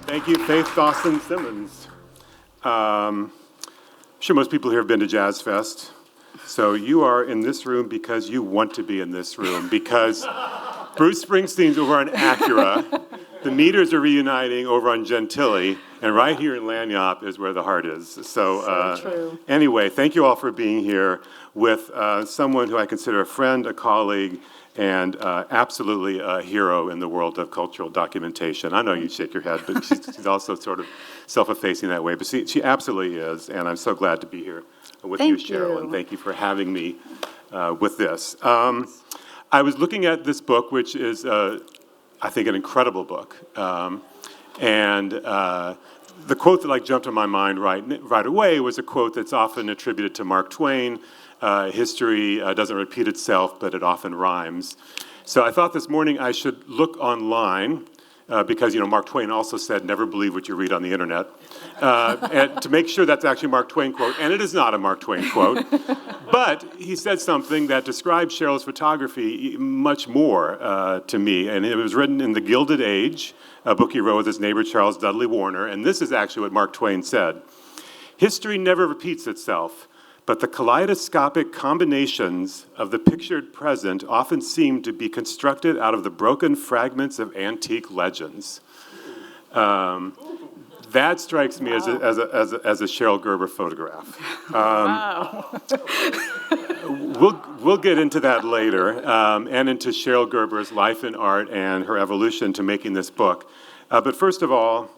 Thank you, Faith Dawson Simmons. I'm sure most people here have been to Jazz Fest. So you are in this room because you want to be in this room, because Bruce Springsteen's over on Acura, the Meters are reuniting over on Gentilly, and right here in Lanyap is where the heart is. So true. Anyway, thank you all for being here with someone who I consider a friend, a colleague, and absolutely a hero in the world of cultural documentation. I know you shake your head, but she's also sort of self-effacing that way. But she absolutely is, and I'm so glad to be here with you, Cheryl, and thank you for having me with this. I was looking at this book, which is, I think, an incredible book. And the quote that jumped in my mind right away was a quote that's often attributed to Mark Twain. History doesn't repeat itself, but it often rhymes. So I thought this morning I should look online, because Mark Twain also said, never believe what you read on the internet, and to make sure that's actually a Mark Twain quote, and it is not a Mark Twain quote. But he said something that describes Cheryl's photography much more to me, and it was written in The Gilded Age, a book he wrote with his neighbor Charles Dudley Warner, and this is actually what Mark Twain said. History never repeats itself, but the kaleidoscopic combinations of the pictured present often seem to be constructed out of the broken fragments of antique legends. That strikes me as a Cheryl Gerber photograph. Wow. We'll get into that later, and into Cheryl Gerber's life and art and her evolution to making this book. But first of all,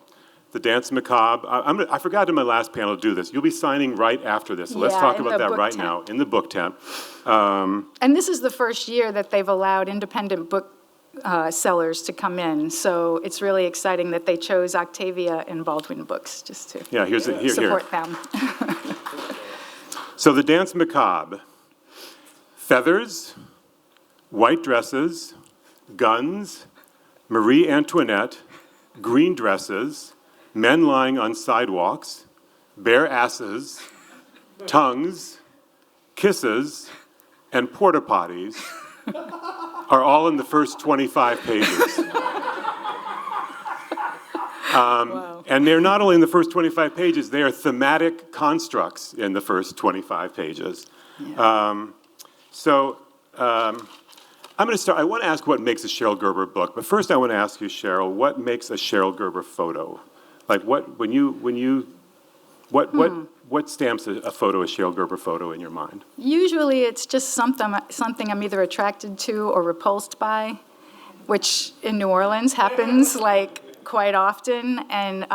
the Dance Macabre. I forgot in my last panel to do this. You'll be signing right after this, so let's talk about that right now in the book tent. And this is the first year that they've allowed independent book sellers to come in, so it's really exciting that they chose Octavia and Baldwin Books just to support them. So the Dance Macabre. Feathers, white dresses, guns, Marie Antoinette, green dresses, men lying on sidewalks, bare asses, tongues, kisses, and porta potties are all in the first 25 pages. Wow. And they're not only in the first 25 pages, they are thematic constructs in the first 25 pages. Yeah. I'm going to start. I want to ask what makes a Cheryl Gerber book, but first I want to ask you, Cheryl, what makes a Cheryl Gerber photo? What stamps a photo, a Cheryl Gerber photo in your mind? Usually it's just something I'm either attracted to or repulsed by, which in New Orleans happens quite often, and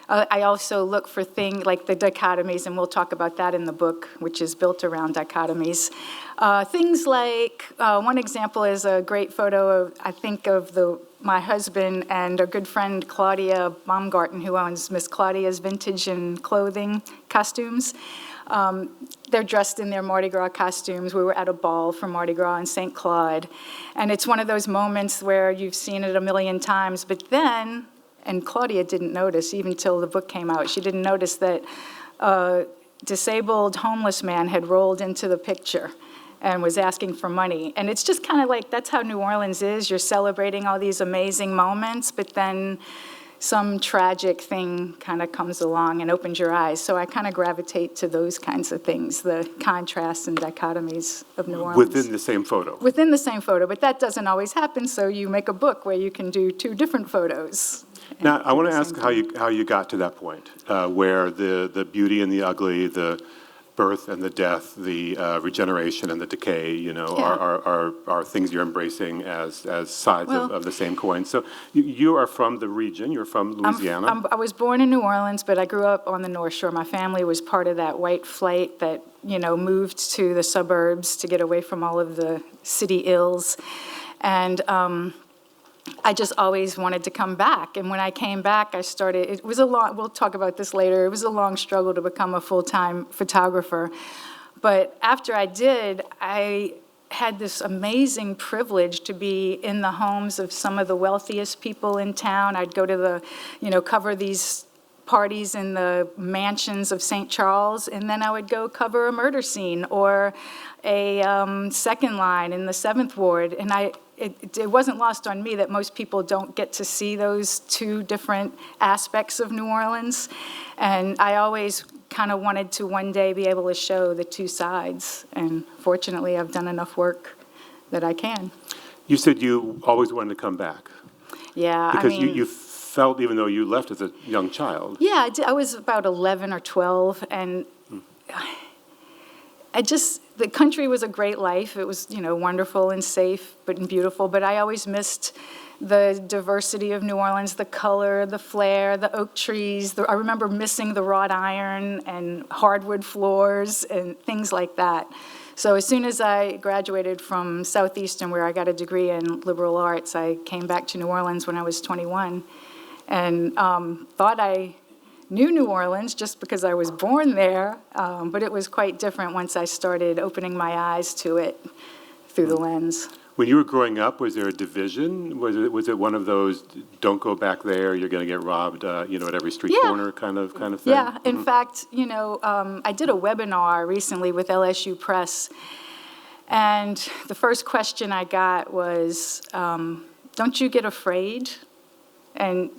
I also look for things like the dichotomies, and we'll talk about that in the book, which is built around dichotomies. Things like, one example is a great photo of my husband and a good friend, Claudia Baumgarten, who owns Miss Claudia's Vintage and Clothing Costumes. They're dressed in their Mardi Gras costumes. We were at a ball for Mardi Gras in St. Claude. And it's one of those moments where you've seen it a million times, but then, and Claudia didn't notice, even till the book came out, she didn't notice that a disabled homeless man had rolled into the picture and was asking for money. And it's just kind of that's how New Orleans is. You're celebrating all these amazing moments, but then some tragic thing kind of comes along and opens your eyes. So I kind of gravitate to those kinds of things, the contrasts and dichotomies of New Orleans. Within the same photo? Within the same photo, but that doesn't always happen, so you make a book where you can do two different photos. Now, I want to ask how you got to that point, where the beauty and the ugly, the birth and the death, the regeneration and the decay, are things you're embracing as sides of the same coin. So you are from the region. You're from Louisiana. I was born in New Orleans, but I grew up on the North Shore. My family was part of that white flight that moved to the suburbs to get away from all of the city ills, and I just always wanted to come back. And when I came back, it was we'll talk about this later, it was a long struggle to become a full-time photographer. But after I did, I had this amazing privilege to be in the homes of some of the wealthiest people in town. I'd go to cover these parties in the mansions of St. Charles, and then I would go cover a murder scene or a second line in the 7th Ward. And it wasn't lost on me that most people don't get to see those two different aspects of New Orleans. And I always kind of wanted to one day be able to show the two sides. And fortunately, I've done enough work that I can. You said you always wanted to come back. Yeah, Because I mean, you felt, even though you left as a young child. yeah, I was about 11 or 12, and the country was a great life. It was, wonderful and safe and beautiful, but I always missed the diversity of New Orleans, the color, the flair, the oak trees. I remember missing the wrought iron and hardwood floors and things like that. So as soon as I graduated from Southeastern, where I got a degree in liberal arts, I came back to New Orleans when I was 21 and thought I knew New Orleans just because I was born there, but it was quite different once I started opening my eyes to it through the lens. When you were growing up, was there a division? Was it one of those, don't go back there, you're going to get robbed, at every street corner kind of thing? Yeah, in fact, I did a webinar recently with LSU Press, and the first question I got was, don't you get afraid? And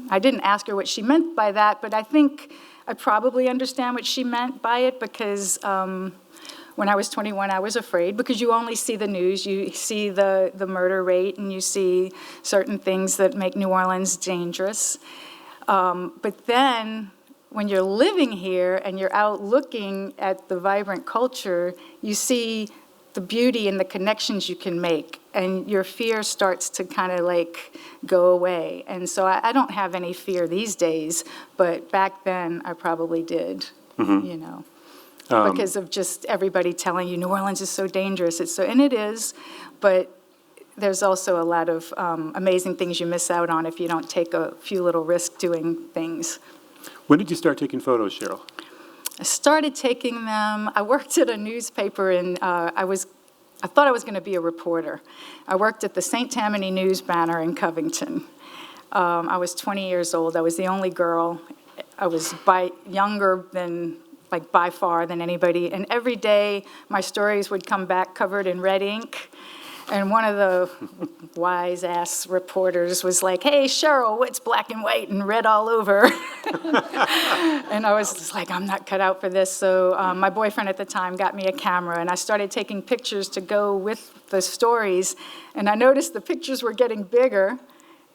I didn't ask her what she meant by that, but I think I probably understand what she meant by it because when I was 21, I was afraid because you only see the news, you see the murder rate, and you see certain things that make New Orleans dangerous. But then when you're living here and you're out looking at the vibrant culture, you see the beauty and the connections you can make, and your fear starts to kind of like go away. And so I don't have any fear these days, but back then I probably did, because of just everybody telling you New Orleans is so dangerous. And it is, but there's also a lot of amazing things you miss out on if you don't take a few little risks doing things. When did you start taking photos, Cheryl? I started taking them. I worked at a newspaper, and I thought I was going to be a reporter. I worked at the St. Tammany News Banner in Covington. I was 20 years old. I was the only girl. I was younger than, by far than anybody. And every day, my stories would come back covered in red ink. And one of the wise-ass reporters was like, hey, Cheryl, what's black and white and red all over? And I was just like, I'm not cut out for this. So my boyfriend at the time got me a camera, and I started taking pictures to go with the stories. And I noticed the pictures were getting bigger,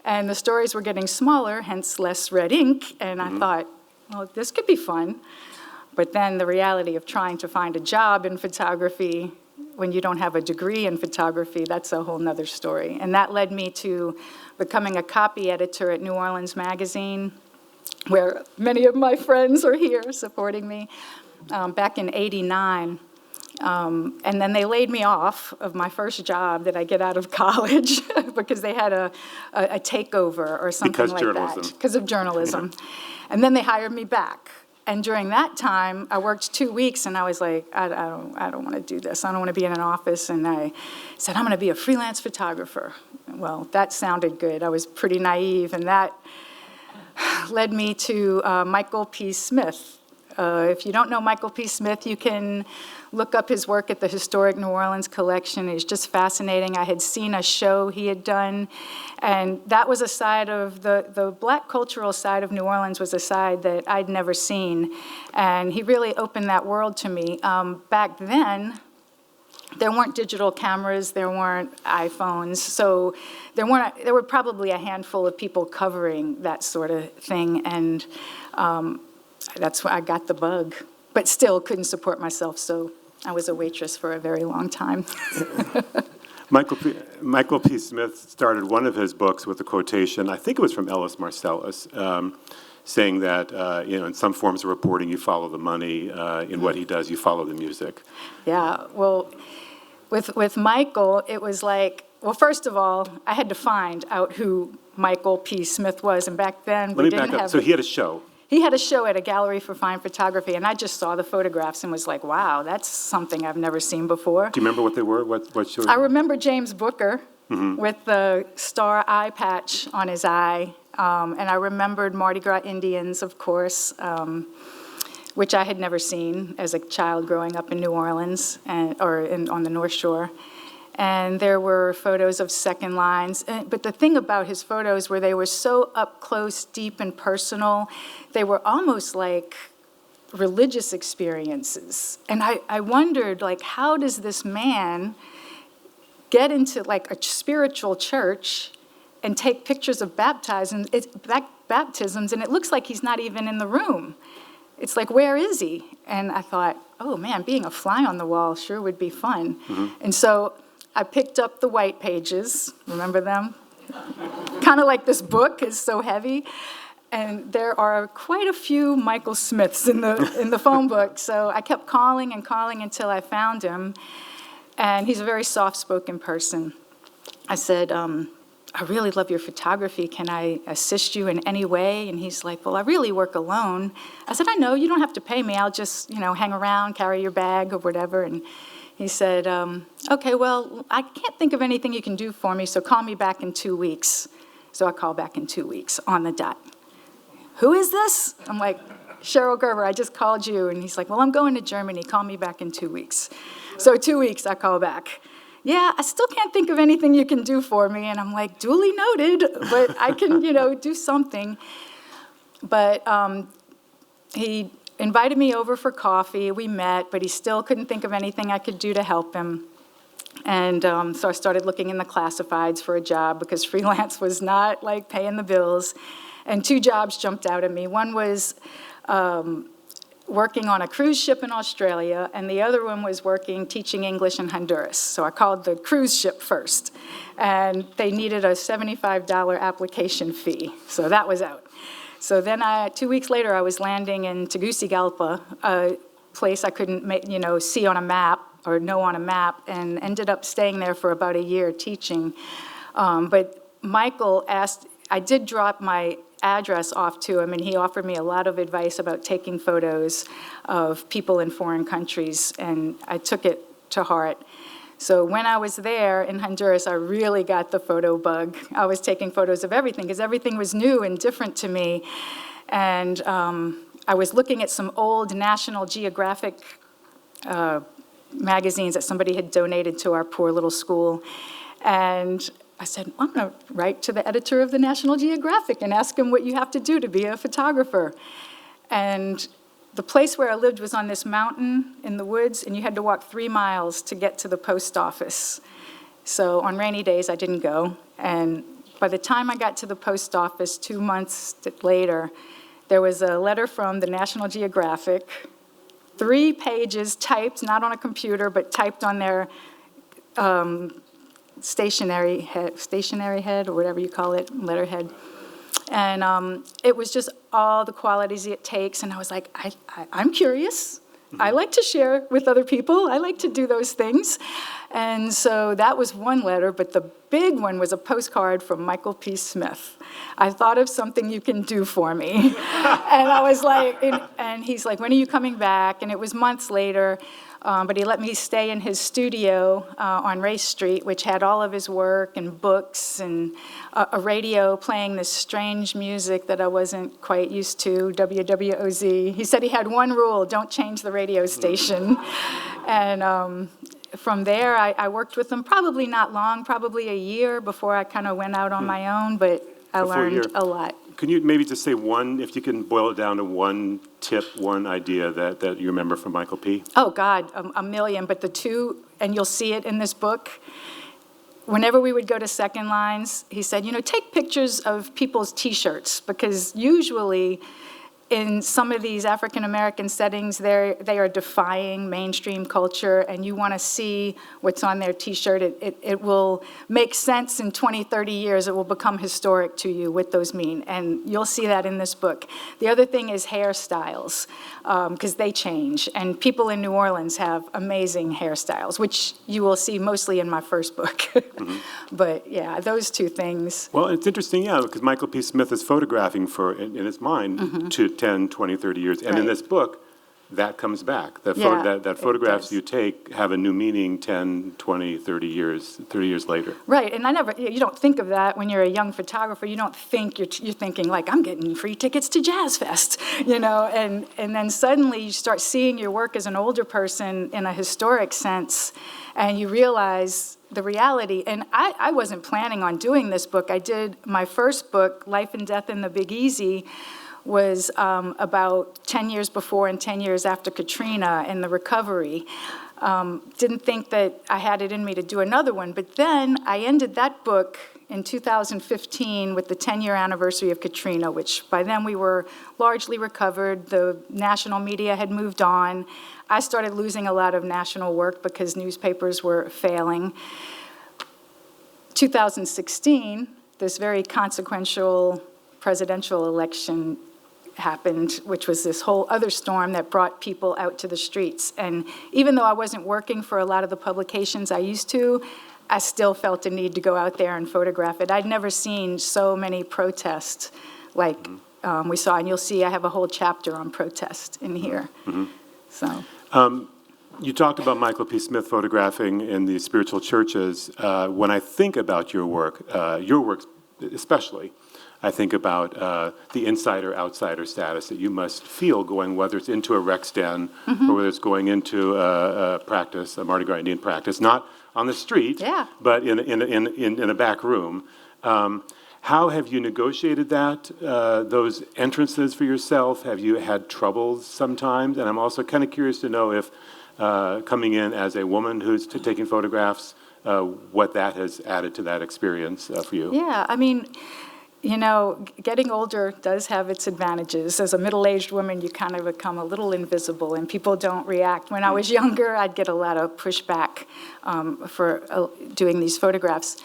and the stories were getting smaller, hence less red ink. And I thought, well, this could be fun. But then the reality of trying to find a job in photography when you don't have a degree in photography, that's a whole nother story. And that led me to becoming a copy editor at New Orleans Magazine, where many of my friends are here supporting me, back in '89. And then they laid me off of my first job that I get out of college because they had a takeover or something like that. Because of journalism. And then they hired me back. And during that time, I worked 2 weeks, and I was like, I don't want to do this. I don't want to be in an office. And I said, I'm going to be a freelance photographer. Well, that sounded good. I was pretty naive, and that led me to Michael P. Smith. If you don't know Michael P. Smith, you can look up his work at the Historic New Orleans Collection. It's just fascinating. I had seen a show he had done, and that was a side of the Black cultural side of New Orleans was a side that I'd never seen, and he really opened that world to me. Back then, there weren't digital cameras, there weren't iPhones, so there were probably a handful of people covering that sort of thing, and that's why I got the bug, but still couldn't support myself, so I was a waitress for a very long time. Michael P. Smith started one of his books with a quotation, I think it was from Ellis Marcellus, saying that, in some forms of reporting, you follow the money. In what he does, you follow the music. Yeah, well, with Michael, it was like, well, first of all, I had to find out who Michael P. Smith was, and back then we didn't have... Let me back up. So he had a show. He had a show at a Gallery for Fine Photography, and I just saw the photographs and was like, wow, that's something I've never seen before. Do you remember what they were? What show? I remember James Booker with the star eye patch on his eye, and I remembered Mardi Gras Indians, of course, which I had never seen as a child growing up in New Orleans on the North Shore. and there were photos of second lines. But the thing about his photos were they were so up close, deep, and personal, they were almost like religious experiences. And I wondered, like, how does this man get into like a spiritual church and take pictures of baptisms, and it looks like he's not even in the room. It's like, where is he? And I thought, oh man, being a fly on the wall sure would be fun. And so I picked up the white pages, remember them? Kind of like this book is so heavy. And there are quite a few Michael Smiths in the phone book. So I kept calling and calling until I found him. And he's a very soft-spoken person. I said, I really love your photography. Can I assist you in any way? And he's like, well, I really work alone. I said, I know, you don't have to pay me. I'll just, hang around, carry your bag or whatever. And he said, okay, well, I can't think of anything you can do for me, so call me back in 2 weeks. So I call back in 2 weeks on the dot. Who is this? I'm like, Cheryl Gerber, I just called you. And he's like, well, I'm going to Germany. Call me back in 2 weeks. So 2 weeks, I call back. Yeah, I still can't think of anything you can do for me. And I'm like, duly noted, but I can, do something. But he invited me over for coffee. We met, but he still couldn't think of anything I could do to help him. And so I started looking in the classifieds for a job because freelance was not like paying the bills. And 2 jobs jumped out at me. One was working on a cruise ship in Australia, and the other one was teaching English in Honduras. So I called the cruise ship first, and they needed a $75 application fee. So that was out. So then 2 weeks later, I was landing in Tegucigalpa, a place I couldn't see on a map or know on a map, and ended up staying there for about a year teaching. But Michael asked, I did drop my address off to him, and he offered me a lot of advice about taking photos of people in foreign countries, and I took it to heart. So when I was there in Honduras, I really got the photo bug. I was taking photos of everything because everything was new and different to me. And I was looking at some old National Geographic magazines that somebody had donated to our poor little school. And I said, I'm going to write to the editor of the National Geographic and ask him what you have to do to be a photographer. And the place where I lived was on this mountain in the woods, and you had to walk 3 miles to get to the post office. So on rainy days, I didn't go. And by the time I got to the post office 2 months later, there was a letter from the National Geographic, 3 pages typed, not on a computer, but typed on their stationery head, or whatever you call it, letterhead. And it was just all the qualities it takes. And I was like, I'm curious. I like to share with other people. I like to do those things. And so that was one letter, but the big one was a postcard from Michael P. Smith. I thought of something you can do for me. And I was like, and he's like, when are you coming back? And it was months later. But he let me stay in his studio on Race Street, which had all of his work and books and a radio playing this strange music that I wasn't quite used to, WWOZ. He said he had one rule, don't change the radio station. And from there, I worked with him probably not long, probably a year before I kind of went out on my own, but I learned a lot. Can you maybe just say one, if you can boil it down to one tip, one idea that you remember from Michael P.? Oh, God, a million. But the 2, and you'll see it in this book, whenever we would go to second lines, he said, take pictures of people's T-shirts, because usually in some of these African-American settings, they are defying mainstream culture, and you want to see what's on their T-shirt. It will make sense in 20, 30 years. It will become historic to you what those mean, and you'll see that in this book. The other thing is hairstyles, because they change, and people in New Orleans have amazing hairstyles, which you will see mostly in my first book. But yeah, those 2 things. Well, it's interesting, because Michael P. Smith is photographing in his mind to 10, 20, 30 years. And in this book, that comes back. Yeah, That it photographs does. you take have a new meaning 10, 20, 30 years later. Right, and you don't think of that when you're a young photographer. You don't think, you're thinking like, I'm getting free tickets to Jazz Fest, and then suddenly you start seeing your work as an older person in a historic sense, and you realize the reality. And I wasn't planning on doing this book. I did my first book, Life and Death in the Big Easy, was about 10 years before and 10 years after Katrina and the recovery. Didn't think that I had it in me to do another one, but then I ended that book in 2015 with the 10-year anniversary of Katrina, which by then we were largely recovered. The national media had moved on. I started losing a lot of national work because newspapers were failing. 2016, this very consequential presidential election happened, which was this whole other storm that brought people out to the streets. And even though I wasn't working for a lot of the publications I used to, I still felt a need to go out there and photograph it. I'd never seen so many protests like we saw, and you'll see I have a whole chapter on protest in here. So. You talked about Michael P. Smith photographing in the spiritual churches. When I think about your work especially, I think about the insider-outsider status that you must feel going, whether it's into a rec den or whether it's going into a practice, a Mardi Gras Indian practice, not on the street, but in a back room. How have you negotiated that, those entrances for yourself? Have you had troubles sometimes? And I'm also kind of curious to know if coming in as a woman who's taking photographs, what that has added to that experience for you. Yeah, I mean, getting older does have its advantages. As a middle-aged woman, you kind of become a little invisible, and people don't react. When I was younger, I'd get a lot of pushback for doing these photographs.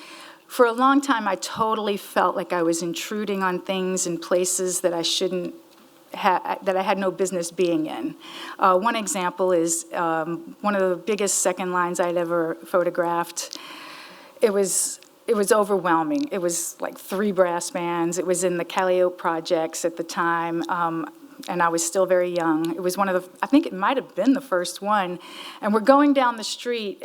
For a long time, I totally felt like I was intruding on things and places that I shouldn't that I had no business being in. One example is one of the biggest second lines I'd ever photographed. It was overwhelming. It was like 3 brass bands. It was in the Calliope projects at the time, and I was still very young. It was I think it might have been the first one. And we're going down the street.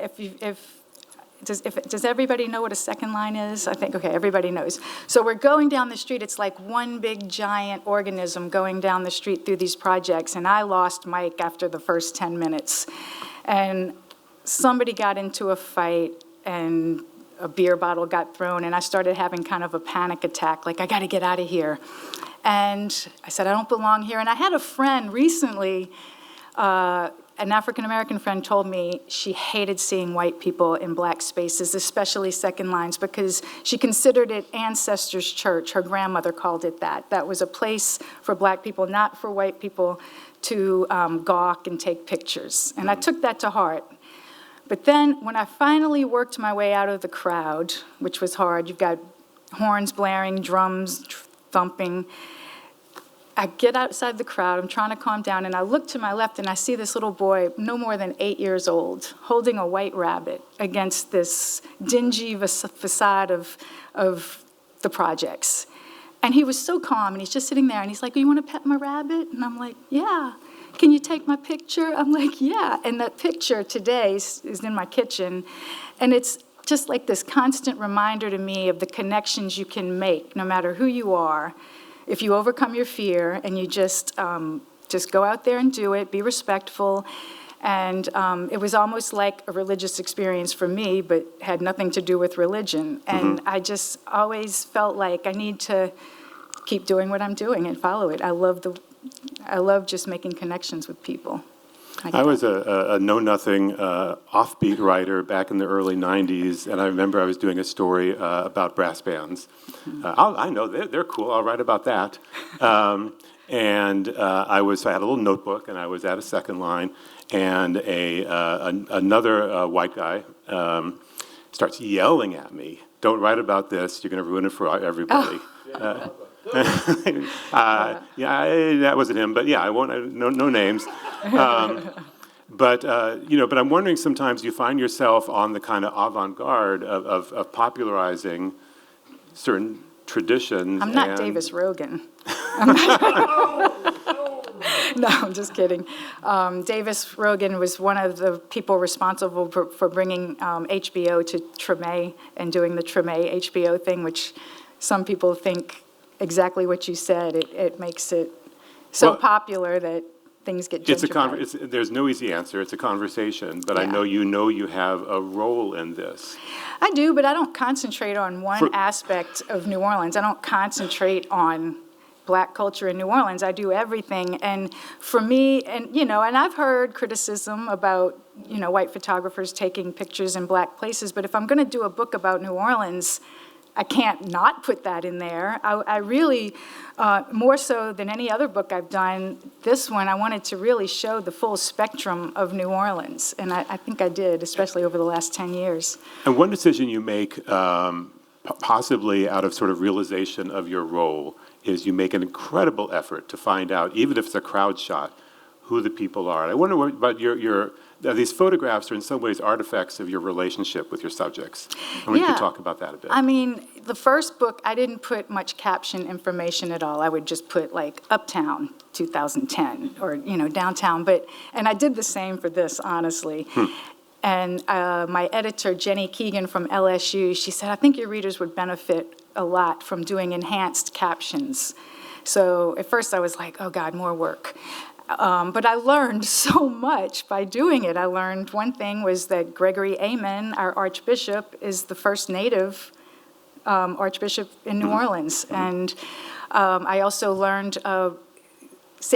Does everybody know what a second line is? I think, okay, everybody knows. So we're going down the street. It's like one big giant organism going down the street through these projects, and I lost Mike after the first 10 minutes. And somebody got into a fight, and a beer bottle got thrown, and I started having kind of a panic attack, like, I got to get out of here. And I said, I don't belong here. And I had a friend recently, an African-American friend told me she hated seeing white people in black spaces, especially second lines, because she considered it ancestors' church. Her grandmother called it that. That was a place for black people, not for white people, to gawk and take pictures. And I took that to heart. But then when I finally worked my way out of the crowd, which was hard, you've got horns blaring, drums thumping, I get outside the crowd, I'm trying to calm down, and I look to my left, and I see this little boy, no more than 8 years old, holding a white rabbit against this dingy facade of the projects. And he was so calm, and he's just sitting there, and he's like, you want to pet my rabbit? And I'm like, yeah. Can you take my picture? I'm like, yeah. And that picture today is in my kitchen, and it's just like this constant reminder to me of the connections you can make, no matter who you are, if you overcome your fear and you just go out there and do it, be respectful. And it was almost like a religious experience for me, but had nothing to do with religion. And I just always felt like I need to keep doing what I'm doing and follow it. I love just making connections with people. I was a know-nothing offbeat writer back in the early 90s, and I remember I was doing a story about brass bands. I know, they're cool, I'll write about that. And I had a little notebook, and I was at a second line, and another white guy starts yelling at me, don't write about this, you're going to ruin it for everybody. That wasn't him, but yeah, I won't. No names. But I'm wondering sometimes you find yourself on the kind of avant-garde of popularizing certain traditions. I'm not Davis Rogan. No, I'm just kidding. Davis Rogan was one of the people responsible for bringing HBO to Treme and doing the Treme HBO thing, which some people think exactly what you said. It makes it so popular that things get gentrified. There's no easy answer. It's a conversation, but I Yeah. know you have a role in this. I do, but I don't concentrate on one aspect of New Orleans. I don't concentrate on Black culture in New Orleans. I do everything. And for me, and I've heard criticism about, white photographers taking pictures in Black places, but if I'm going to do a book about New Orleans, I can't not put that in there. I really, more so than any other book I've done, this one, I wanted to really show the full spectrum of New Orleans. And I think I did, especially over the last 10 years. And one decision you make, possibly out of sort of realization of your role, is you make an incredible effort to find out, even if it's a crowd shot, who the people are. And I wonder about these photographs are in some ways artifacts of your relationship with your subjects. And we could talk about that a bit. I mean, the first book, I didn't put much caption information at all. I would just put like Uptown 2010 or, downtown. And I did the same for this, honestly. And my editor, Jenny Keegan from LSU, she said, I think your readers would benefit a lot from doing enhanced captions. So at first I was like, oh God, more work. But I learned so much by doing it. I learned one thing was that Gregory Amen, our archbishop, is the first native archbishop in New Orleans. And I also learned, I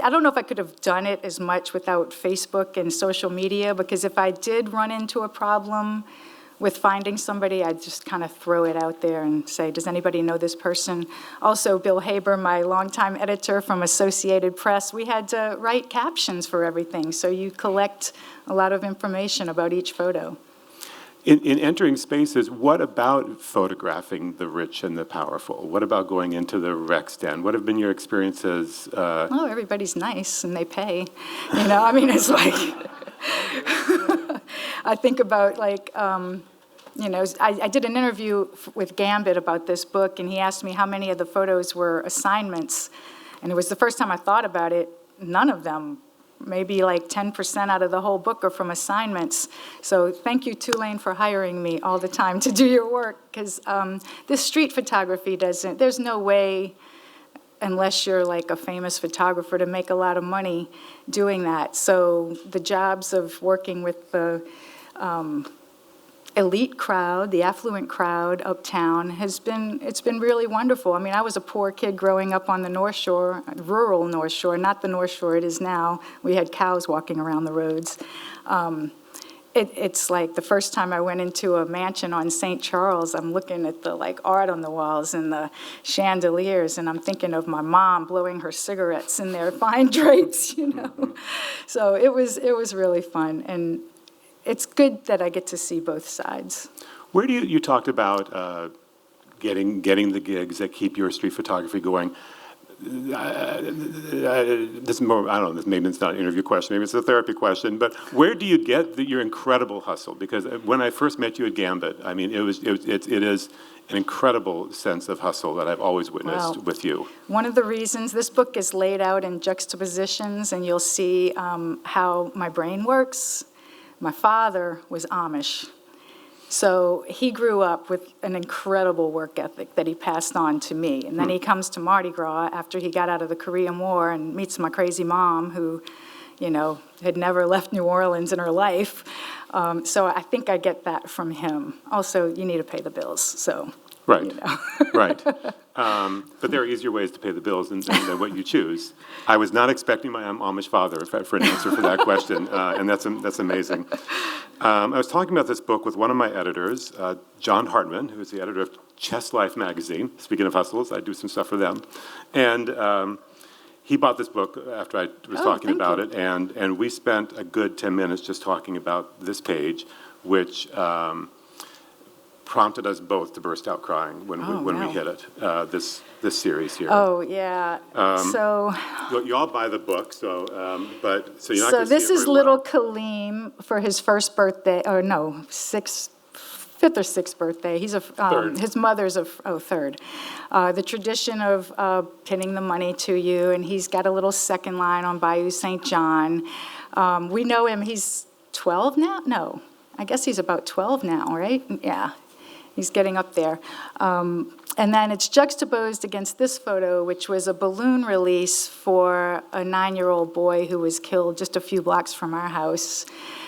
don't know if I could have done it as much without Facebook and social media, because if I did run into a problem with finding somebody, I'd just kind of throw it out there and say, does anybody know this person? Also, Bill Haber, my longtime editor from Associated Press, we had to write captions for everything, so you collect a lot of information about each photo. In entering spaces, what about photographing the rich and the powerful? What about going into the rec stand? What have been your experiences? Oh, everybody's nice and they pay. It's like, I think about I did an interview with Gambit about this book, and he asked me how many of the photos were assignments. And it was the first time I thought about it. None of them. Maybe like 10% out of the whole book are from assignments. So thank you, Tulane, for hiring me all the time to do your work, because this street photography there's no way, unless you're like a famous photographer, to make a lot of money doing that. So the jobs of working with the elite crowd, the affluent crowd uptown, it's been really wonderful. I mean, I was a poor kid growing up on the North Shore, rural North Shore, not the North Shore it is now. We had cows walking around the roads. It's like the first time I went into a mansion on St. Charles, I'm looking at the art on the walls and the chandeliers, and I'm thinking of my mom blowing her cigarettes in their fine drapes, So it was really fun, and it's good that I get to see both sides. Where do you talked about getting the gigs that keep your street photography going? This is more, I don't know, maybe it's not an interview question, maybe it's a therapy question, but where do you get your incredible hustle? Because when I first met you at Gambit, I mean, it is an incredible sense of hustle that I've always witnessed with you. One of the reasons, this book is laid out in juxtapositions, and you'll see how my brain works. My father was Amish, so he grew up with an incredible work ethic that he passed on to me. And then he comes to Mardi Gras after he got out of the Korean War and meets my crazy mom who, had never left New Orleans in her life. So I think I get that from him. Also, you need to pay the bills, so. Right, right. But there are easier ways to pay the bills than what you choose. I was not expecting my Amish father for an answer for that question, and that's amazing. I was talking about this book with one of my editors, John Hartman, who is the editor of Chess Life magazine. Speaking of hustles, I do some stuff for them. And he bought this book after I was talking about it, and we spent a good 10 minutes just talking about this page, which prompted us both to burst out crying when we hit it, this series here. Oh, yeah. You all buy the book, so you're not going to see it this is very little well. Kaleem for his first birthday, or no, fifth or sixth birthday. He's Third. his mother's third. The tradition of pinning the money to you, and he's got a little second line on Bayou St. John. We know him, he's 12 now? No, I guess he's about 12 now, right? Yeah, he's getting up there. And then it's juxtaposed against this photo, which was a balloon release for a 9-year-old boy who was killed just a few blocks from our house.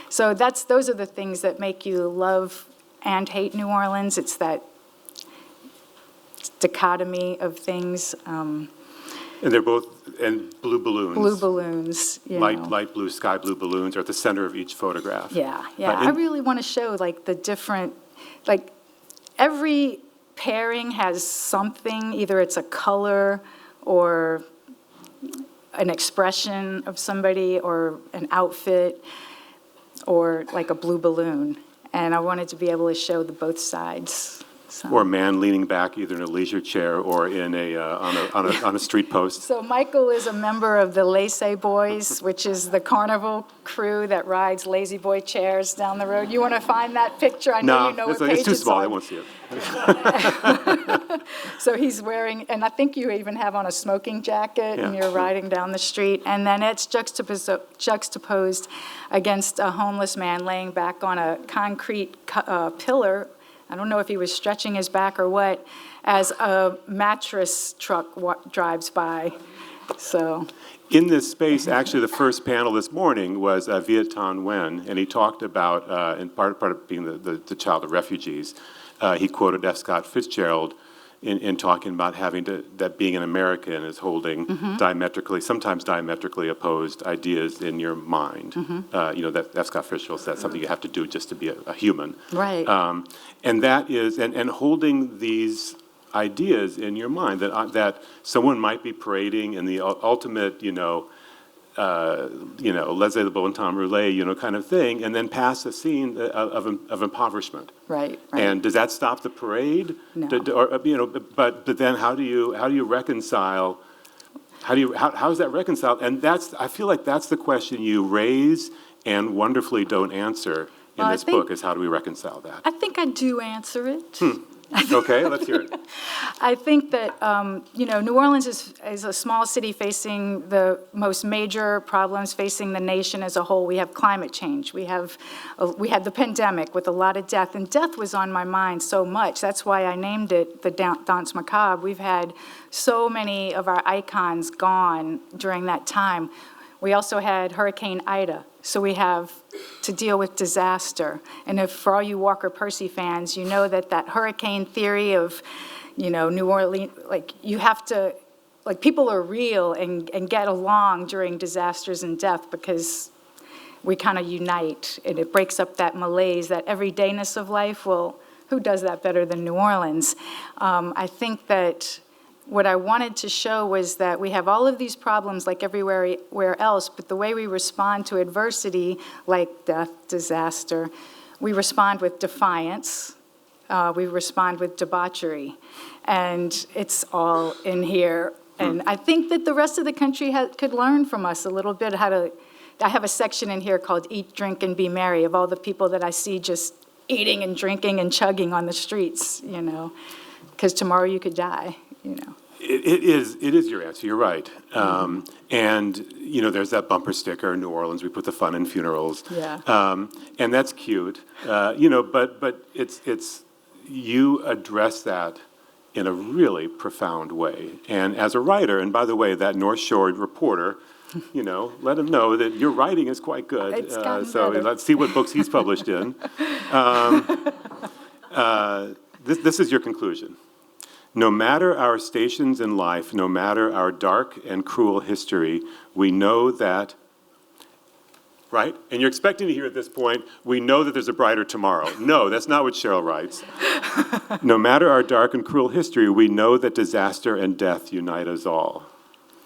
So those are the things that make you love and hate New Orleans. It's that dichotomy of things. And they're both, and blue balloons. Blue balloons, Light blue, sky blue balloons are at the center of each photograph. Yeah. I really want to show like the different, like every pairing has something, either it's a color or an expression of somebody or an outfit or like a blue balloon. And I wanted to be able to show the both sides. So. Or a man leaning back either in a leisure chair or in on a street post. So Michael is a member of the Laissez Boys, which is the carnival crew that rides lazy boy chairs down the road. You want to find that picture? I know you know what page it's too small. on. They won't see it. So he's wearing, and I think you even have on a smoking jacket, and you're riding down the street. And then it's juxtaposed against a homeless man laying back on a concrete pillar. I don't know if he was stretching his back or what, as a mattress truck drives by. So, in this space, actually, the first panel this morning was Viet Thanh Nguyen, and he talked about, and part of being the child of refugees, he quoted F. Scott Fitzgerald in talking about that being an American is holding sometimes diametrically opposed ideas in your mind. That F. Scott Fitzgerald said something you have to do just to be a human. Right. And that is, and holding these ideas in your mind that someone might be parading in the ultimate, laissez le bon temps rouler, kind of thing, and then pass a scene of impoverishment. Right. And does that stop the parade? No. But then how do you reconcile? How is that reconciled? And I feel like that's the question you raise and wonderfully don't answer in this book, is how do we reconcile that? I think I do answer it. Okay, let's hear it. I think that, New Orleans is a small city facing the most major problems facing the nation as a whole. We have climate change. We had the pandemic with a lot of death, and death was on my mind so much. That's why I named it the Danse Macabre. We've had so many of our icons gone during that time. We also had Hurricane Ida, so we have to deal with disaster. And if, for all you Walker Percy fans, you know that hurricane theory of, New Orleans, you have to, people are real and get along during disasters and death because we kind of unite, and it breaks up that malaise, that everydayness of life. Well, who does that better than New Orleans? I think that what I wanted to show was that we have all of these problems like everywhere else, but the way we respond to adversity, like death, disaster, we respond with defiance, we respond with debauchery, and it's all in here. And I think that the rest of the country could learn from us a little bit how to. I have a section in here called Eat, Drink, and Be Merry, of all the people that I see just eating and drinking and chugging on the streets, because tomorrow you could die. It is your answer. You're right. And there's that bumper sticker in New Orleans. We put the fun in funerals. Yeah. And that's cute. But it's you address that in a really profound way. And as a writer, and by the way, that North Shore reporter, let him know that your writing is quite good. It's gotten so better. Let's see what books he's published in. This is your conclusion. No matter our stations in life, no matter our dark and cruel history, we know that, right? And you're expecting to hear at this point, we know that there's a brighter tomorrow. No, that's not what Cheryl writes. No matter our dark and cruel history, we know that disaster and death unite us all.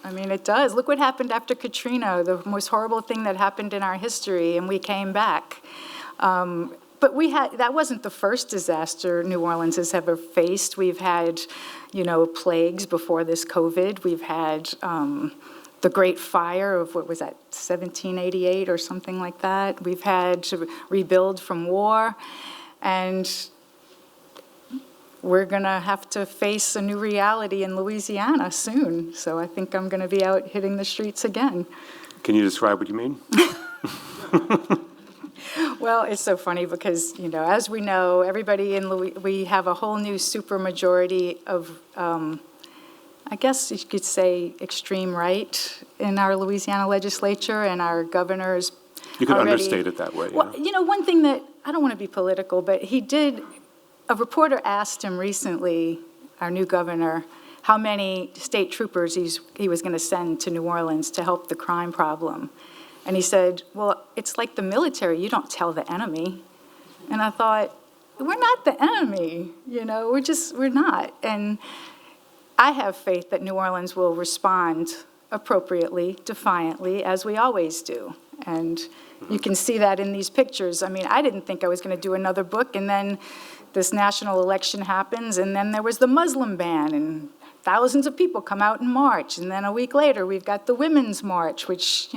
I mean, it does. Look what happened after Katrina, the most horrible thing that happened in our history, and we came back. But that wasn't the first disaster New Orleans has ever faced. We've had, plagues before this COVID. We've had the Great Fire of, 1788 or something like that. We've had to rebuild from war. And we're going to have to face a new reality in Louisiana soon. So I think I'm going to be out hitting the streets again. Can you describe what you mean? Well, it's so funny because, as we know, everybody we have a whole new supermajority of, I guess you could say, extreme right in our Louisiana legislature, and our governor's You could already, understate it that way. Well, one thing that, I don't want to be political, but a reporter asked him recently, our new governor, how many state troopers he was going to send to New Orleans to help the crime problem. And he said, well, it's like the military. You don't tell the enemy. And I thought, we're not the enemy. We're not. And I have faith that New Orleans will respond appropriately, defiantly, as we always do. And you can see that in these pictures. I mean, I didn't think I was going to do another book, and then this national election happens, and then there was the Muslim ban, and thousands of people come out and march. And then a week later, we've got the Women's March, which,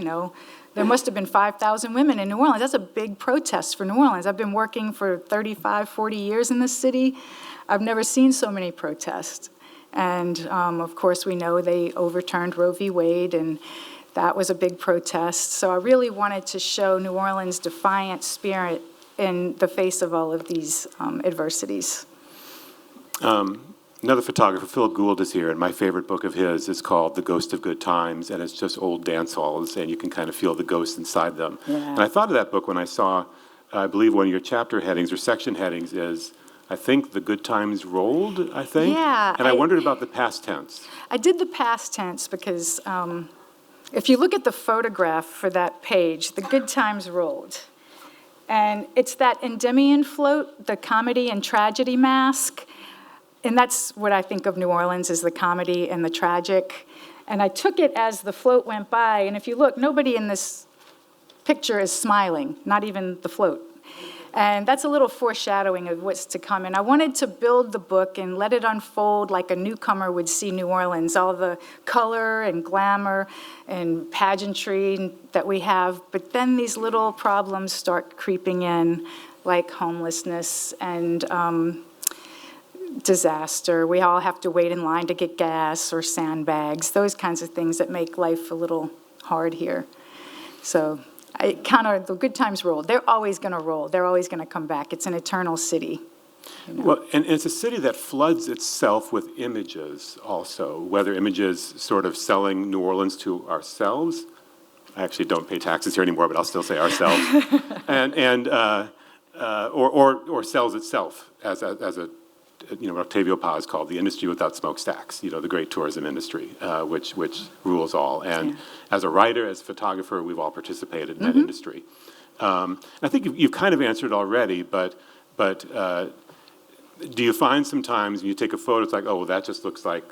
there must have been 5,000 women in New Orleans. That's a big protest for New Orleans. I've been working for 35, 40 years in this city. I've never seen so many protests. And, of course, we know they overturned Roe v. Wade, and that was a big protest. So I really wanted to show New Orleans' defiant spirit in the face of all of these adversities. Another photographer, Phil Gould, is here, and my favorite book of his is called The Ghost of Good Times, and it's just old dance halls, and you can kind of feel the ghosts inside them. Yeah. And I thought of that book when I saw, I believe one of your chapter headings or section headings is, I think, The Good Times Rolled, I think? Yeah. And I wondered about the past tense. I did the past tense because if you look at the photograph for that page, The Good Times Rolled. And it's that Endymion float, the comedy and tragedy mask. And that's what I think of New Orleans, is the comedy and the tragic. And I took it as the float went by. And if you look, nobody in this picture is smiling, not even the float. And that's a little foreshadowing of what's to come. And I wanted to build the book and let it unfold like a newcomer would see New Orleans, all the color and glamour and pageantry that we have. But then these little problems start creeping in, like homelessness and disaster. We all have to wait in line to get gas or sandbags, those kinds of things that make life a little hard here. So the good times roll. They're always going to roll. They're always going to come back. It's an eternal city. Well, and it's a city that floods itself with images also, whether images sort of selling New Orleans to ourselves. I actually don't pay taxes here anymore, but I'll still say ourselves. or sells itself as a Octavio Paz called the industry without smokestacks, the great tourism industry, which rules all. And as a writer, as a photographer, we've all participated in that industry. I think you've kind of answered already, but do you find sometimes when you take a photo, it's like, oh, well, that just looks like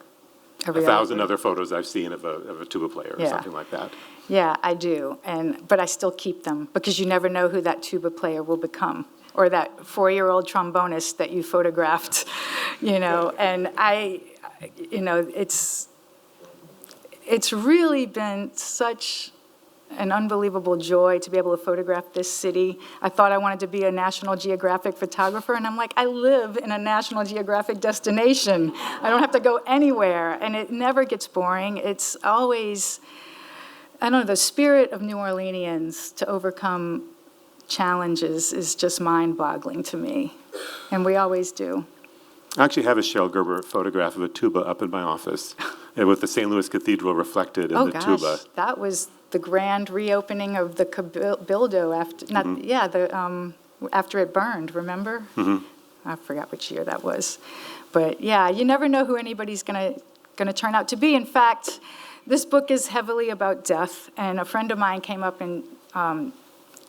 1,000 other photos I've seen of a tuba player or something like that? Yeah, I do. But I still keep them because you never know who that tuba player will become, or that 4-year-old trombonist that you photographed, and it's really been such an unbelievable joy to be able to photograph this city. I thought I wanted to be a National Geographic photographer, and I'm like, I live in a National Geographic destination. I don't have to go anywhere, and it never gets boring. It's always, the spirit of New Orleanians to overcome challenges is just mind-boggling to me, and we always do. I actually have a Cheryl Gerber photograph of a tuba up in my office, and with the St. Louis Cathedral reflected in the tuba. That was the grand reopening of the Cabildo after it burned. Remember? I forgot which year that was, but yeah, you never know who anybody's gonna turn out to be. In fact, this book is heavily about death, and a friend of mine came up and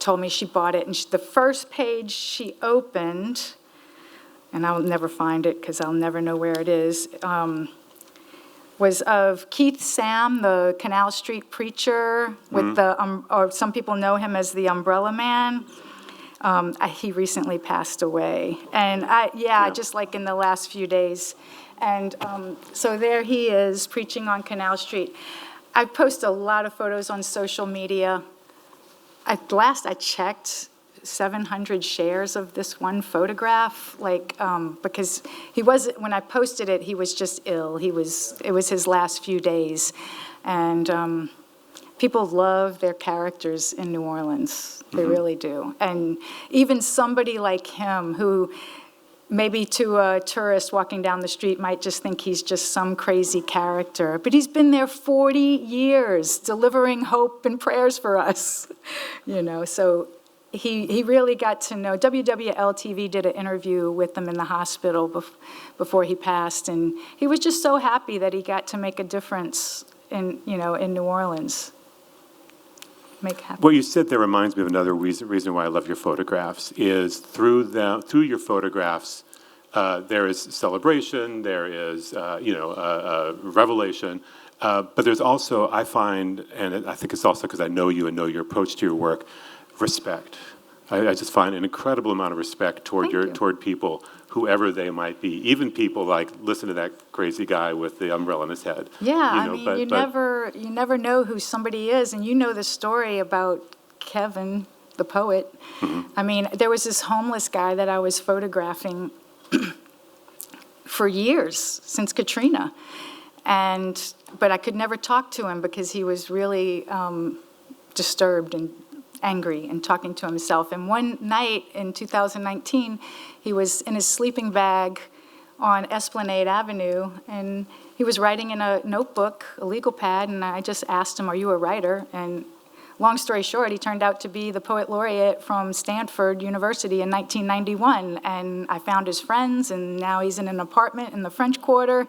told me she bought it, and the first page she opened, and I'll never find it because I'll never know where it is, was of Keith Sam, the Canal Street preacher, with or some people know him as the Umbrella Man. He recently passed away, and just like in the last few days. And so there he is preaching on Canal Street. I post a lot of photos on social media. Last I checked, 700 shares of this one photograph, because when I posted it, he was just ill. It was his last few days. And people love their characters in New Orleans. They really do. And even somebody like him who maybe to a tourist walking down the street might just think he's just some crazy character. But he's been there 40 years delivering hope and prayers for us. So he really got to know. WWL-TV did an interview with him in the hospital before he passed. And he was just so happy that he got to make a difference in New Orleans. What you said there reminds me of another reason why I love your photographs is through your photographs, there is celebration, there is revelation, but there's also, I find, and I think it's also because I know you and know your approach to your work, respect. I just find an incredible amount of respect toward people, whoever they might be, even people like listen to that crazy guy with the umbrella in his head. Yeah, you never know who somebody is, and you know the story about Kevin, the poet. Mm-hmm. There was this homeless guy that I was photographing for years since Katrina, but I could never talk to him because he was really disturbed and angry and talking to himself. And one night in 2019, he was in his sleeping bag on Esplanade Avenue, and he was writing in a notebook, a legal pad, and I just asked him, "Are you a writer?" And long story short, he turned out to be the poet laureate from Stanford University in 1991, and I found his friends, and now he's in an apartment in the French Quarter.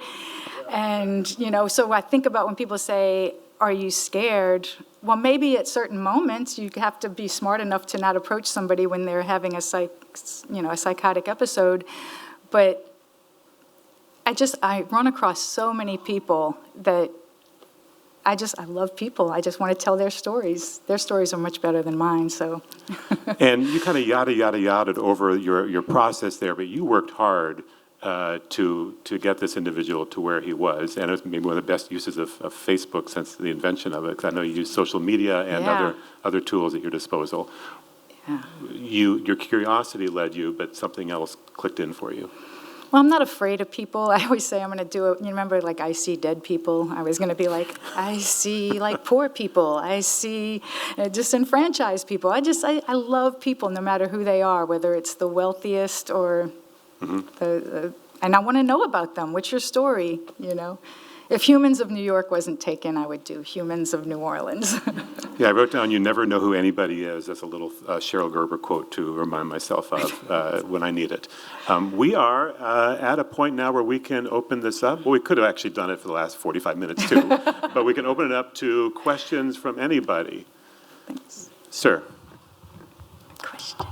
And, so I think about when people say, "Are you scared?" Well, maybe at certain moments you have to be smart enough to not approach somebody when they're having a psychotic episode. But I run across so many people that I love people. I just want to tell their stories. Their stories are much better than mine, so. And you kind of yada over your process there, but you worked hard to get this individual to where he was, and it was maybe one of the best uses of Facebook since the invention of it, because I know you use social media and other tools at your disposal. Yeah. Your curiosity led you, but something else clicked in for you. Well, I'm not afraid of people. I always say I'm going to do it. You remember, I see dead people? I was going to be like, I see, poor people. I see disenfranchised people. I love people, no matter who they are, whether it's the wealthiest or and I want to know about them. What's your story, If Humans of New York wasn't taken, I would do Humans of New Orleans. Yeah, I wrote down, "You never know who anybody is." That's a little Cheryl Gerber quote to remind myself of when I need it. We are at a point now where we can open this up. Well, we could have actually done it for the last 45 minutes, too. But we can open it up to questions from anybody. Thanks. Sir. Question.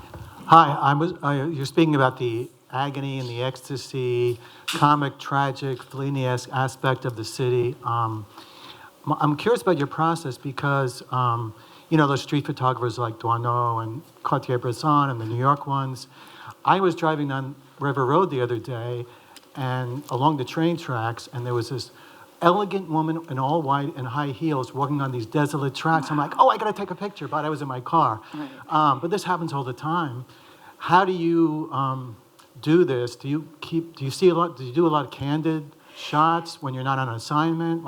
Hi, you're speaking about the agony and the ecstasy, comic, tragic, Fellini-esque aspect of the city. I'm curious about your process because, those street photographers like Doisneau and Cartier-Bresson and the New York ones. I was driving down River Road the other day and along the train tracks, and there was this elegant woman in all white and high heels walking on these desolate tracks. I'm like, I got to take a picture, but I was in my car. Right. But this happens all the time. How do you do this? Do you do a lot of candid shots when you're not on assignment?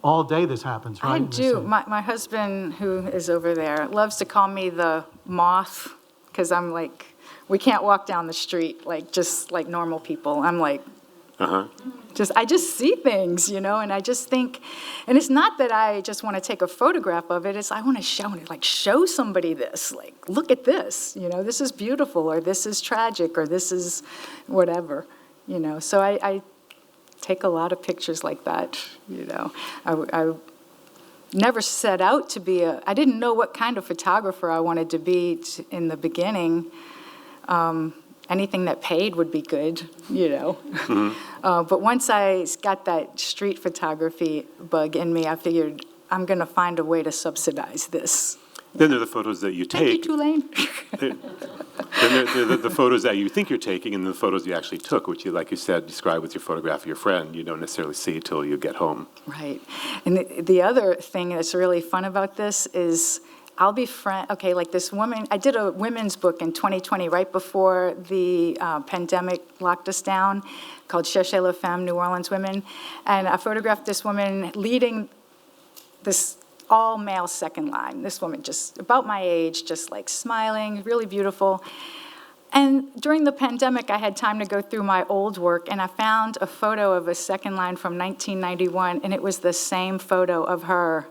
All day this happens, right? I do. My husband, who is over there, loves to call me the moth, because I'm we can't walk down the street just like normal people. I'm I just see things, and I just think, and it's not that I just want to take a photograph of it, it's I want to show somebody this, look at this, this is beautiful, or this is tragic, or this is whatever, so I take a lot of pictures like that, I never set out to be I didn't know what kind of photographer I wanted to be in the beginning. Anything that paid would be good, Mm-hmm. But once I got that street photography bug in me, I figured I'm going to find a way to subsidize this. Then there are the photos that you take. Thank you, Tulane. Then there are the photos that you think you're taking and the photos you actually took, which you, like you said, describe with your photograph of your friend. You don't necessarily see until you get home. Right. And the other thing that's really fun about this is I'll be okay, like this woman, I did a women's book in 2020, right before the pandemic locked us down, called Cherchez la Femme, New Orleans Women. And I photographed this woman leading this all-male second line. This woman just about my age, just like smiling, really beautiful. And during the pandemic, I had time to go through my old work, and I found a photo of a second line from 1991, and it was the same photo of her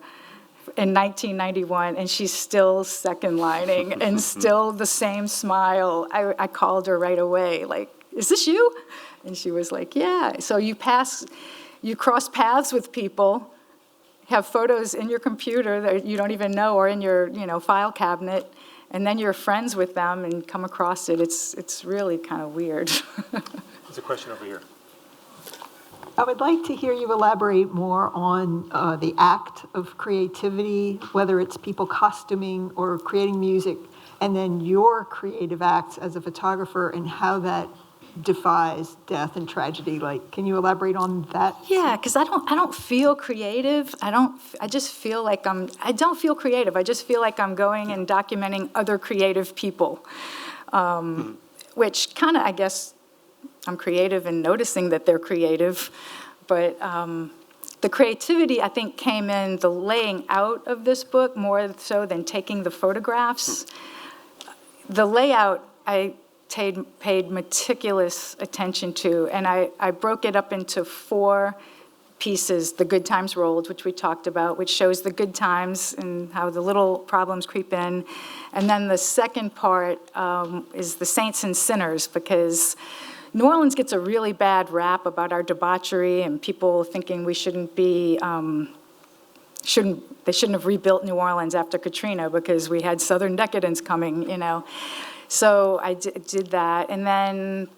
in 1991, and she's still second lining and still the same smile. I called her right away, like, is this you? And she was like, yeah. So you cross paths with people, have photos in your computer that you don't even know or in your, file cabinet, and then you're friends with them and come across it. It's really kind of weird. There's a question over here. I would like to hear you elaborate more on the act of creativity, whether it's people costuming or creating music, and then your creative acts as a photographer and how that defies death and tragedy. Like, can you elaborate on that? Yeah, because I don't feel creative. I just feel like I don't feel creative. I just feel like I'm going and documenting other creative people, which kind of, I guess, I'm creative in noticing that they're creative, but the creativity, I think, came in the laying out of this book more so than taking the photographs. The layout, I paid meticulous attention to, and I broke it up into 4 pieces. The Good Times Rolled, which we talked about, which shows the good times and how the little problems creep in. And then the second part is the Saints and Sinners, because New Orleans gets a really bad rap about our debauchery and people thinking we shouldn't be, they shouldn't have rebuilt New Orleans after Katrina because we had Southern decadence coming, So I did that. And then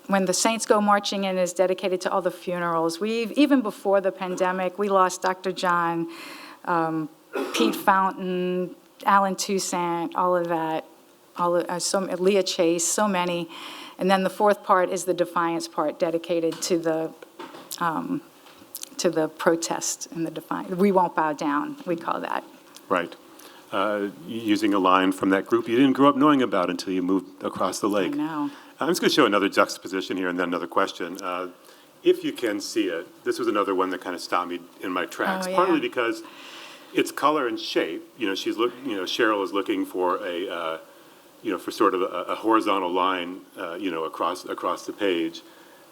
when the Saints Go Marching In is dedicated to all the funerals, even before the pandemic, we lost Dr. John, Pete Fountain, Alan Toussaint, all of that. Leah Chase, so many. And then the 4th part is the Defiance part, dedicated to the protest and the defiance. We won't bow down, we call that. Right. Using a line from that group you didn't grow up knowing about until you moved across the lake. I know. I'm just going to show another juxtaposition here and then another question. If you can see it, this was another one that kind of stopped me in my tracks, Oh, yeah. partly because it's color and shape. Cheryl is looking for for sort of a horizontal line, across the page.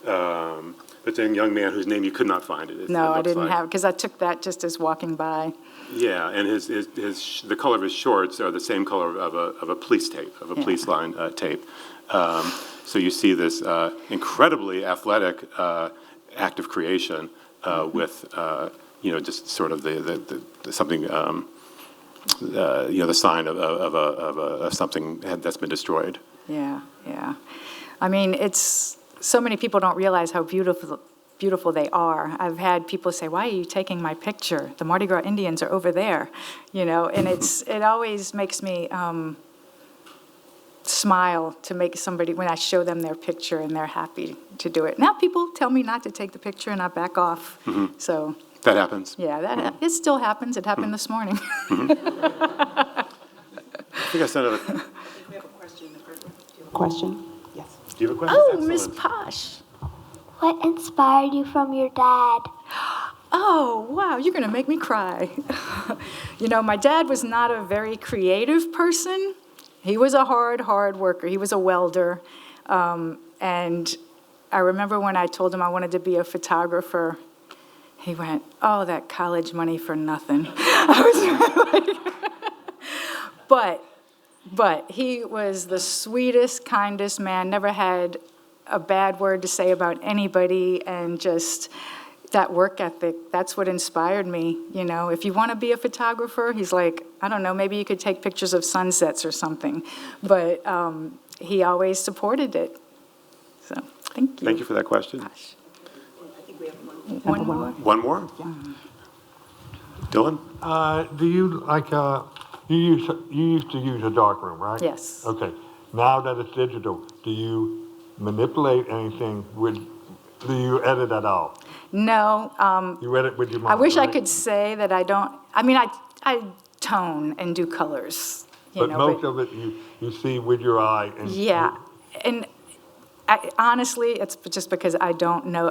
But then young man whose name you could not find it. No, I didn't have, because I took that just as walking by. Yeah, and the color of his shorts are the same color of a police tape, of a police line tape. So you see this incredibly athletic act of creation with just sort of the something the sign of something that's been destroyed. Yeah. I mean, it's so many people don't realize how beautiful they are. I've had people say, "Why are you taking my picture? The Mardi Gras Indians are over there," and it always makes me smile to make somebody when I show them their picture and they're happy to do it. Now people tell me not to take the picture and I back off. Mm-hmm. So that happens. Yeah, it still happens. It happened this morning. I think I said it. We have a question. Question? Yes. Do you have a question? Oh, Excellent. Miss Posh. What inspired you from your dad? Oh, wow, you're going to make me cry. My dad was not a very creative person. He was a hard worker. He was a welder. And I remember when I told him I wanted to be a photographer, he went, "Oh, that college money for nothing." I was like, but he was the sweetest, kindest man, never had a bad word to say about anybody, and just that work ethic, that's what inspired me. If you want to be a photographer, he's like, I don't know, maybe you could take pictures of sunsets or something. But he always supported it. So, thank you. Thank you for that question. Gosh. I think we have One more? One more? Yeah. Dylan? Do you you used to use a darkroom, right? Yes. Okay. Now that it's digital, do you manipulate anything do you edit at all? No. You edit with your mind, I wish I right? could say that I don't. I mean, I tone and do colors. But most of it you see with your eye. And Yeah, and honestly, it's just because I don't know,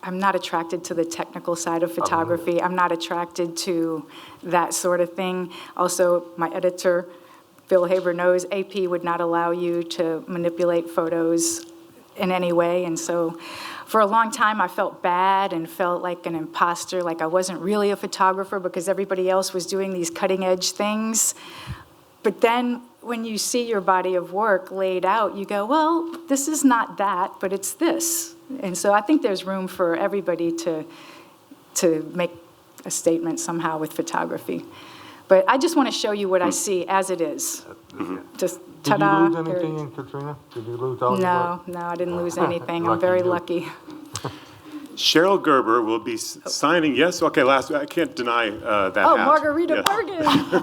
I'm not attracted to the technical side of photography. I'm not attracted to that sort of thing. Also, my editor, Bill Haber, knows AP would not allow you to manipulate photos in any way, and so for a long time I felt bad and felt like an imposter, like I wasn't really a photographer because everybody else was doing these cutting edge things. But then when you see your body of work laid out, you go, well, this is not that, but it's this. And so I think there's room for everybody to make a statement somehow with photography. But I just want to show you what I see as it is. Just ta-da. Did you lose anything in Katrina? Did you lose all your work? No, I didn't lose anything. I'm very lucky. Cheryl Gerber will be signing, yes, okay, I can't deny that Oh, hat. Margarita Yes. Bergen.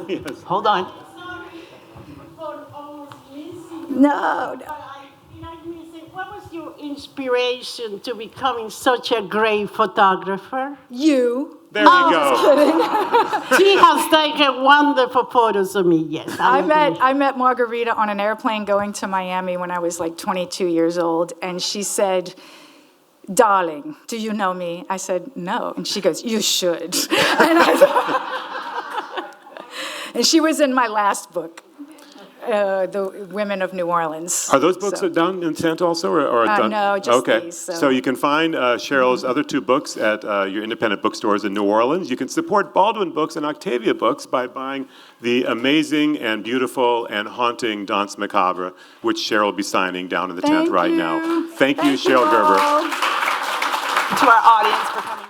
Yes. Hold on. No. What was your inspiration to becoming such a great photographer? You. There you go. She has taken wonderful photos of me, yes. I met Margarita on an airplane going to Miami when I was like 22 years old, and she said, "Darling, do you know me?" I said, "No." And she goes, "You should." And she was in my last book, The Women of New Orleans. Are those books So- down in tent also, or done? No, just okay. these, So you can find Cheryl's other two books at your independent bookstores in New Orleans. You can support Baldwin Books and Octavia Books by buying the amazing and beautiful and haunting Danse Macabre, which Cheryl will be signing down in the tent right now. Thank you, Cheryl Gerber. all. To our audience for coming.